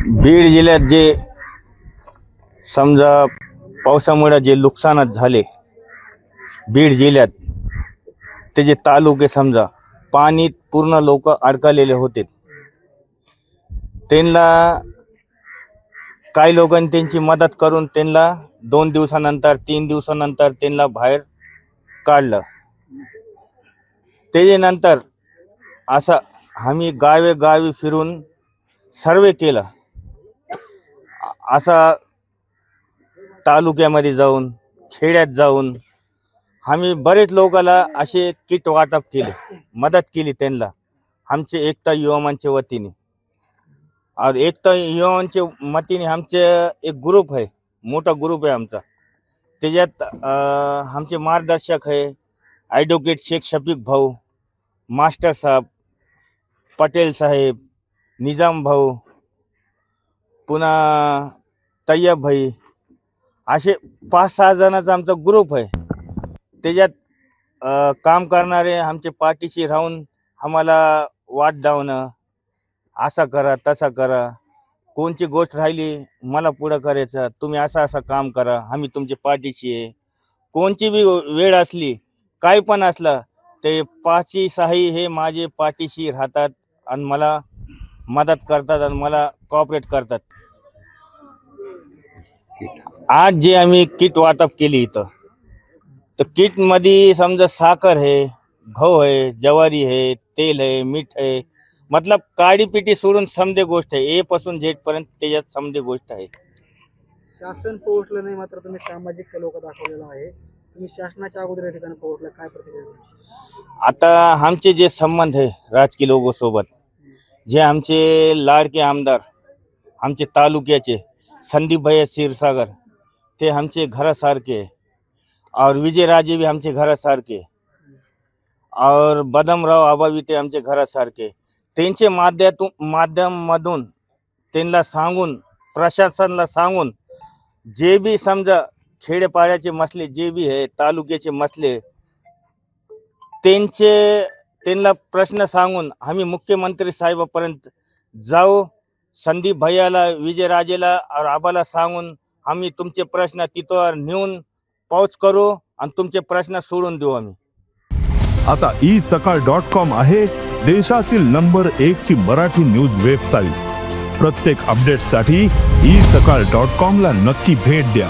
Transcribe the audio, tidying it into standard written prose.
बीड जिल्ह्यात जे समजा पावसामुळे जे नुकसानात झाले बीड जिल्ह्यात, ते जे तालुके समजा पाणी पूर्ण लोक अडकलेले होते, त्यांना काही लोकांनी त्यांची मदत करून त्यांना 2 दिवसानंतर 3 दिवसानंतर त्यांना बाहेर काढलं। त्याच्यानंतर असं आम्ही गावे फिरून सर्वे केला, असा तालुक्यामध्ये जाऊन खेड्यात जाऊन आम्ही बरेच लोकांना असे किट वाटप केले, मदत केली त्यांना आमचे एकता युवा मंचच्या वतीने। और एकता युवा मंचच्या वतीने आमचे एक ग्रुप आहे, मोठा ग्रुप आहे आमचा। त्याच्यात आमचे मार्गदर्शक आहे ॲडव्होकेट शेख शफीक भाऊ, मास्टर साहब, पटेल साहेब, निजाम भाऊ, पुन्हा तय्यब भाई, असे 5-6 जणांचा आमचा ग्रुप आहे। त्याच्यात काम करणारे आमचे पाठीशी राहून आम्हाला वाट दावणं, असं करा तसं करा, कोणची गोष्ट राहिली मला पुढं करायचं, तुम्ही असं काम करा, आम्ही तुमच्या पाठीशी आहे। कोणची बी वेळ असली काही पण असलं ते 5-6 हे माझे पाठीशी राहतात आणि मला मदत करतात आणि मला कोऑपरेट करतात। आज जे आम्ही किट वाटप केली इथं, तर किट मध्ये समजा साखर आहे, गहू आहे, ज्वारी आहे, तेल आहे, मीठ आहे, मतलब काडी पिटी सोडून समजे गोष्ट आहे, ए पासून झेड पर्यंत त्याच्यात समजे गोष्ट आहे। शासन पोहोचलं नाही, मात्र तुम्ही सामाजिक सलोखा दाखवलेला आहे। तुम्ही शासनाच्या अगोदर या ठिकाणी पोहोचला, काय प्रतिक्रिया? आता आमचे जे संबंध आहे राजकीय लोकांसोबत, जे आमचे लाडके आमदार आमचे तालुक्याचे संदीप भैया क्षीरसागर, ते आमचे घरासारखे, और विजयराजे भी आमचे घरासारखे, और बदमराव आबावी ते आमचे घरासारखे। त्यांचे माध्यमातून त्यांना सांगून, प्रशासनाला सांगून, जे बी समजा खेडेपाड्याचे मसले जे बी आहे, तालुक्याचे मसले, त्यांना प्रश्न सांगून आम्ही मुख्यमंत्री साहेबापर्यंत जाऊ। संदीप भैयाला, विजयराजेला और आबाला सांगून आम्ही तुमचे प्रश्न तिथवर नेऊन पाऊच करू आणि तुमचे प्रश्न सोडून देऊ आम्ही। आता isakal.com आहे देशातील नंबर 1 ची मराठी न्यूज वेबसाईट। प्रत्येक अपडेटसाठी isakal.com ला नक्की भेट द्या।